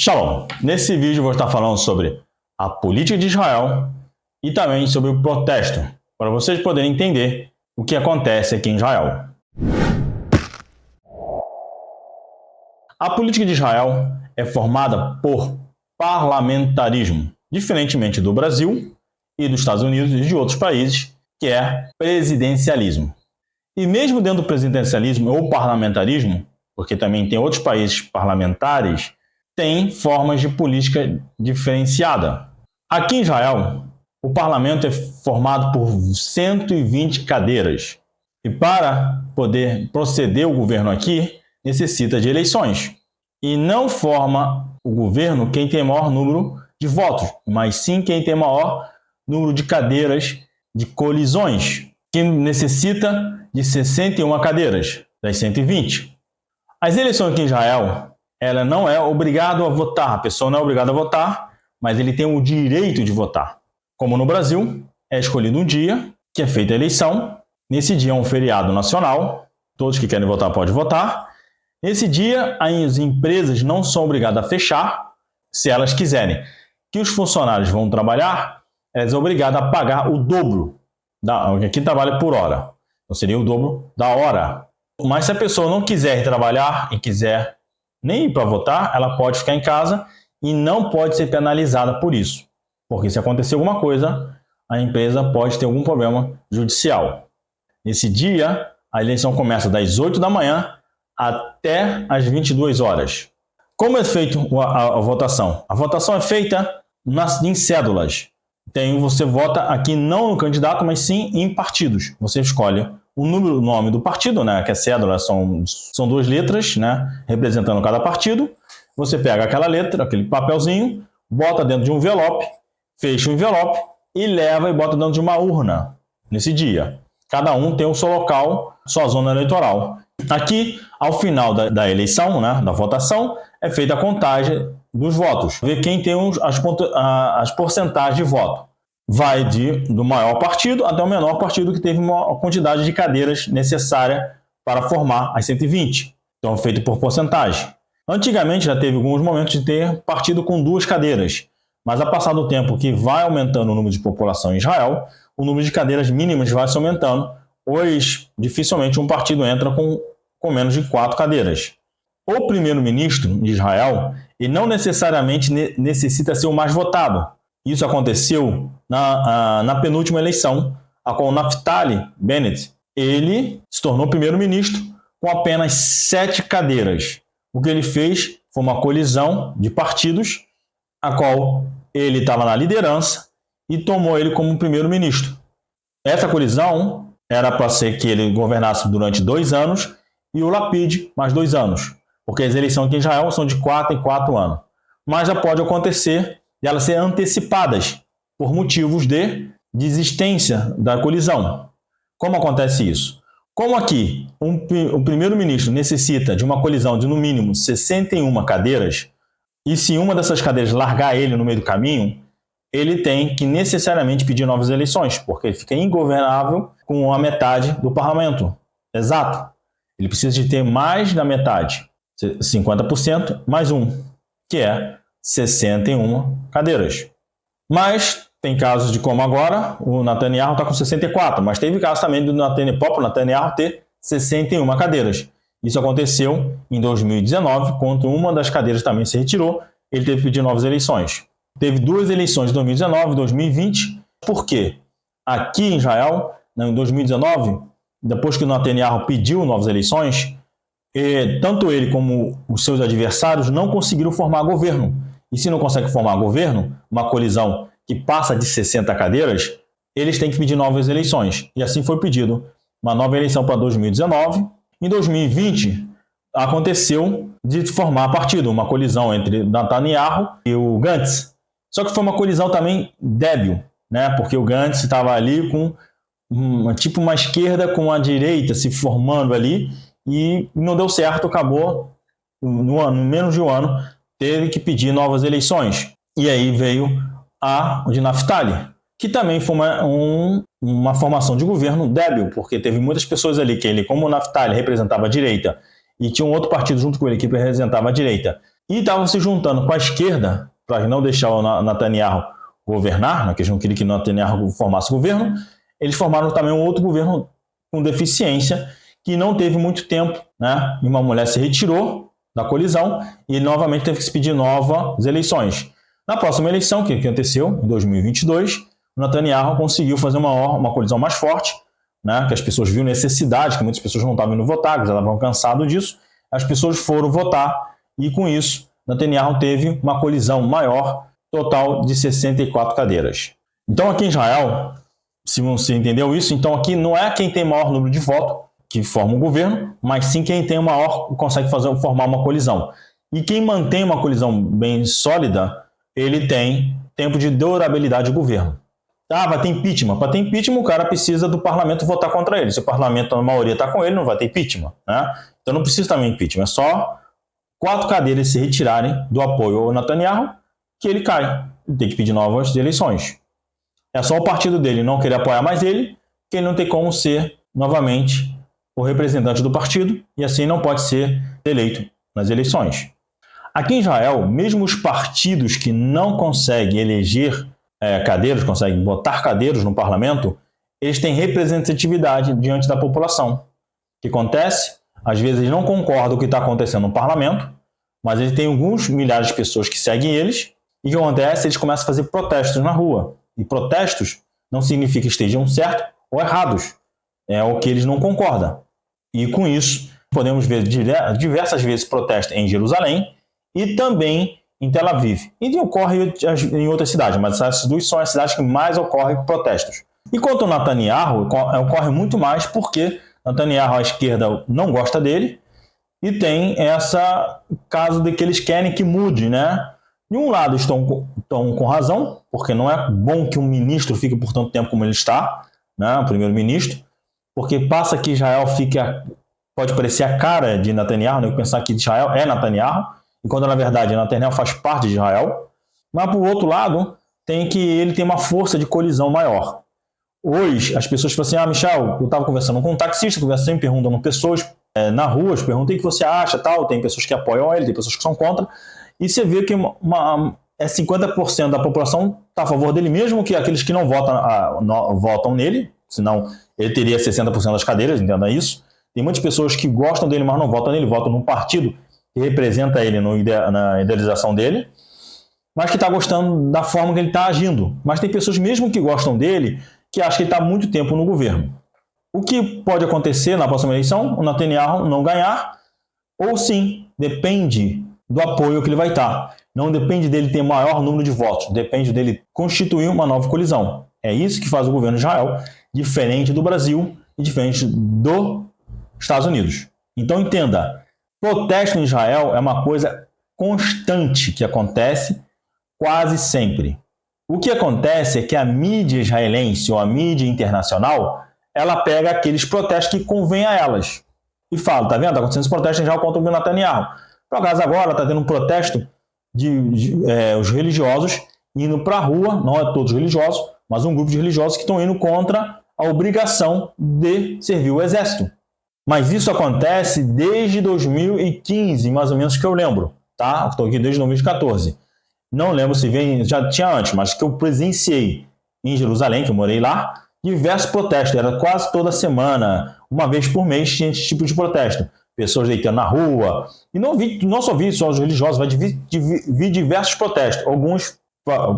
Shalom! Nesse vídeo vou estar falando sobre a política de Israel e também sobre o protesto, para vocês poderem entender o que acontece aqui em Israel. A política de Israel é formada por parlamentarismo, diferentemente do Brasil e dos Estados Unidos e de outros países, que é presidencialismo. E mesmo dentro do presidencialismo ou parlamentarismo, porque também tem outros países parlamentares, tem formas de política diferenciada. Aqui em Israel, o parlamento é formado por 120 cadeiras. E para poder proceder o governo aqui, necessita de eleições. E não forma o governo quem tem maior número de votos, mas sim quem tem maior número de cadeiras de colisões, que necessita de 61 cadeiras, das 120. As eleições aqui em Israel, ela não é obrigada a votar, a pessoa não é obrigada a votar, mas ele tem o direito de votar. Como no Brasil, é escolhido um dia que é feita a eleição. Nesse dia é um feriado nacional, todos que querem votar podem votar. Nesse dia, as empresas não são obrigadas a fechar, se elas quiserem que os funcionários vão trabalhar, elas são obrigadas a pagar o dobro. Aqui trabalha por hora, então seria o dobro da hora. Mas se a pessoa não quiser trabalhar e quiser nem ir para votar, ela pode ficar em casa e não pode ser penalizada por isso. Porque se acontecer alguma coisa, a empresa pode ter algum problema judicial. Nesse dia, a eleição começa das 8 da manhã até as 22 horas. Como é feita a votação? A votação é feita em cédulas. Você vota aqui não no candidato, mas sim em partidos. Você escolhe o nome do partido, né? Que a cédula são 2 letras, né? Representando cada partido. Você pega aquela letra, aquele papelzinho, bota dentro de um envelope, fecha o envelope e leva e bota dentro de uma urna nesse dia. Cada um tem o seu local, sua zona eleitoral. Aqui, ao final da eleição, né, da votação, é feita a contagem dos votos. Ver quem tem as porcentagens de voto. Vai do maior partido até o menor partido que teve uma quantidade de cadeiras necessária para formar as 120. Então, é feito por porcentagem. Antigamente, já teve alguns momentos de ter partido com 2 cadeiras. Mas, a passar do tempo que vai aumentando o número de população em Israel, o número de cadeiras mínimas vai se aumentando, pois dificilmente um partido entra com menos de 4 cadeiras. O primeiro-ministro de Israel, ele não necessariamente necessita ser o mais votado. Isso aconteceu na penúltima eleição, a qual Naftali Bennett, ele se tornou primeiro-ministro com apenas 7 cadeiras. O que ele fez foi uma colisão de partidos, a qual ele estava na liderança e tomou ele como primeiro-ministro. Essa colisão era para ser que ele governasse durante 2 anos e o Lapid mais 2 anos, porque as eleições aqui em Israel são de 4 em 4 anos. Mas já pode acontecer de elas serem antecipadas por motivos de desistência da colisão. Como acontece isso? Como aqui o primeiro-ministro necessita de uma colisão de no mínimo 61 cadeiras, e se uma dessas cadeiras largar ele no meio do caminho, ele tem que necessariamente pedir novas eleições, porque ele fica ingovernável com a metade do parlamento. Exato. Ele precisa de ter mais da metade, 50% mais 1, que é 61 cadeiras. Mas tem casos de como agora, o Netanyahu está com 64, mas teve casos também do Netanyahu ter 61 cadeiras. Isso aconteceu em 2019, quando uma das cadeiras também se retirou, ele teve que pedir novas eleições. Teve 2 eleições em 2019 e 2020. Por quê? Aqui em Israel, em 2019, depois que o Netanyahu pediu novas eleições, tanto ele como os seus adversários não conseguiram formar governo. E se não consegue formar governo, uma colisão que passa de 60 cadeiras, eles têm que pedir novas eleições. E assim foi pedido uma nova eleição para 2019. Em 2020, aconteceu de formar partido, uma colisão entre Netanyahu e o Gantz. Só que foi uma colisão também débil, né? Porque o Gantz estava ali com uma esquerda com a direita se formando ali e não deu certo, acabou no menos de um ano, teve que pedir novas eleições. E aí veio a de Naftali, que também foi uma formação de governo débil, porque teve muitas pessoas ali que ele, como o Naftali representava a direita, e tinha um outro partido junto com ele que representava a direita, e estavam se juntando com a esquerda para não deixar o Netanyahu governar, né, que eles não queriam que o Netanyahu formasse governo. Eles formaram também um outro governo com deficiência, que não teve muito tempo, né? E uma mulher se retirou da colisão e novamente teve que se pedir novas eleições. Na próxima eleição, que aconteceu em 2022, o Netanyahu conseguiu fazer uma colisão mais forte, né? Que as pessoas viram necessidade, que muitas pessoas não estavam indo votar, que já estavam cansados disso. As pessoas foram votar e, com isso, Netanyahu teve uma colisão maior, total de 64 cadeiras. Então, aqui em Israel, se você entendeu isso, então aqui não é quem tem maior número de votos que forma um governo, mas sim quem tem o maior consegue formar uma colisão. E quem mantém uma colisão bem sólida, ele tem tempo de durabilidade do governo. Ah, vai ter impeachment. Para ter impeachment, o cara precisa do parlamento votar contra ele. Se o parlamento, a maioria está com ele, não vai ter impeachment, né? Então não precisa também impeachment. É só 4 cadeiras se retirarem do apoio ao Netanyahu que ele cai. Ele tem que pedir novas eleições. É só o partido dele não querer apoiar mais ele, que ele não tem como ser novamente o representante do partido e assim não pode ser eleito nas eleições. Aqui em Israel, mesmo os partidos que não conseguem eleger cadeiras, conseguem botar cadeiras no parlamento, eles têm representatividade diante da população. O que acontece? Às vezes eles não concordam com o que está acontecendo no parlamento, mas eles têm alguns milhares de pessoas que seguem eles, e o que acontece? Eles começam a fazer protestos na rua. E protestos não significa que estejam certos ou errados. É o que eles não concordam. E com isso, podemos ver diversas vezes protestos em Jerusalém e também em Tel Aviv. E ocorre em outras cidades, mas essas duas são as cidades que mais ocorrem protestos. E quanto ao Netanyahu, ocorre muito mais porque Netanyahu, a esquerda, não gosta dele e tem essa caso de que eles querem que mude, né? De um lado estão com razão, porque não é bom que um ministro fique por tanto tempo como ele está, né? O primeiro-ministro, porque passa que Israel pode parecer a cara de Netanyahu, né? Pensar que Israel é Netanyahu, enquanto na verdade Netanyahu faz parte de Israel. Mas por outro lado, ele tem uma força de colisão maior. Hoje, as pessoas falam assim, Michel, eu estava conversando com um taxista, sempre perguntando pessoas na rua, perguntei o que você acha, tal. Tem pessoas que apoiam ele, tem pessoas que são contra, e você vê que 50% da população está a favor dele, mesmo que aqueles que não votam nele, senão ele teria 60% das cadeiras, entenda isso. Tem muitas pessoas que gostam dele, mas não votam nele, votam num partido que representa ele na idealização dele, mas que está gostando da forma que ele está agindo. Mas tem pessoas mesmo que gostam dele, que acham que ele está há muito tempo no governo. O que pode acontecer na próxima eleição? O Netanyahu não ganhar, ou sim, depende do apoio que ele vai estar. Não depende dele ter maior número de votos, depende dele constituir uma nova colisão. É isso que faz o governo de Israel, diferente do Brasil e diferente dos Estados Unidos. Então entenda, protesto em Israel é uma coisa constante que acontece quase sempre. O que acontece é que a mídia israelense ou a mídia internacional, ela pega aqueles protestos que convém a elas e fala, tá vendo? Está acontecendo esse protesto em Israel contra o Netanyahu. Por acaso agora está tendo um protesto os religiosos indo para a rua, não é todos religiosos, mas um grupo de religiosos que estão indo contra a obrigação de servir o exército. Mas isso acontece desde 2015, mais ou menos, que eu lembro, tá? Estou aqui desde 2014. Não lembro se já tinha antes, mas que eu presenciei em Jerusalém, que eu morei lá, diversos protestos. Era quase toda semana, uma vez por mês tinha esse tipo de protesto. Pessoas deitando na rua. E não só vi só os religiosos, vai vir diversos protestos. Alguns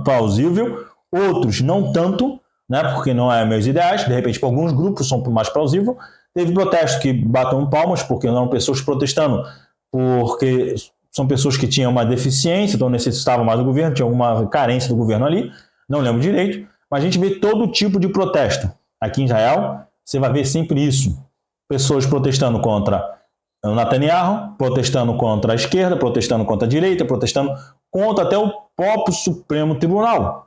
plausíveis, outros não tanto, né, porque não é meus ideais. De repente, para alguns grupos são mais plausíveis. Teve protestos que batem palmas, porque não eram pessoas protestando, porque são pessoas que tinham uma deficiência, então necessitavam mais do governo, tinha alguma carência do governo ali, não lembro direito, mas a gente vê todo tipo de protesto. Aqui em Israel, você vai ver sempre isso. Pessoas protestando contra o Netanyahu, protestando contra a esquerda, protestando contra a direita, protestando contra até o próprio Supremo Tribunal.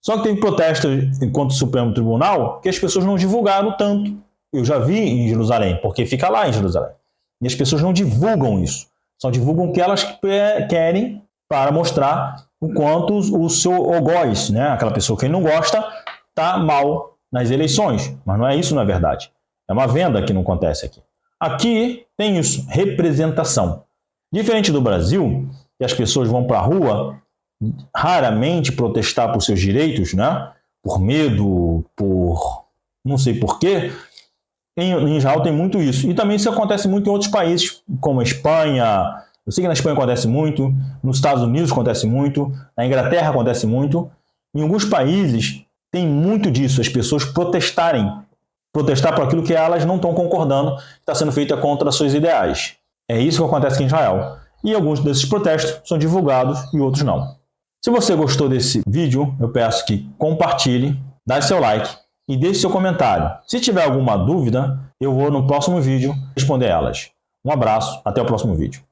Só que teve protestos contra o Supremo Tribunal que as pessoas não divulgaram tanto. Eu já vi em Jerusalém, porque fica lá em Jerusalém. E as pessoas não divulgam isso. Só divulgam o que elas querem para mostrar o quanto o seu algoz, né? Aquela pessoa que não gosta, está mal nas eleições. Mas não é isso, na verdade. É uma venda que não acontece aqui. Aqui tem isso, representação. Diferente do Brasil, que as pessoas vão para a rua raramente protestar por seus direitos, né? Por medo, por não sei por quê. Em Israel tem muito isso. E também isso acontece muito em outros países, como a Espanha. Eu sei que na Espanha acontece muito, nos Estados Unidos acontece muito, na Inglaterra acontece muito. Em alguns países tem muito disso, as pessoas protestar por aquilo que elas não estão concordando, que está sendo feita contra seus ideais. É isso que acontece aqui em Israel. E alguns desses protestos são divulgados e outros não. Se você gostou desse vídeo, eu peço que compartilhe, dá seu like e deixe seu comentário. Se tiver alguma dúvida, eu vou no próximo vídeo responder elas. Um abraço, até o próximo vídeo.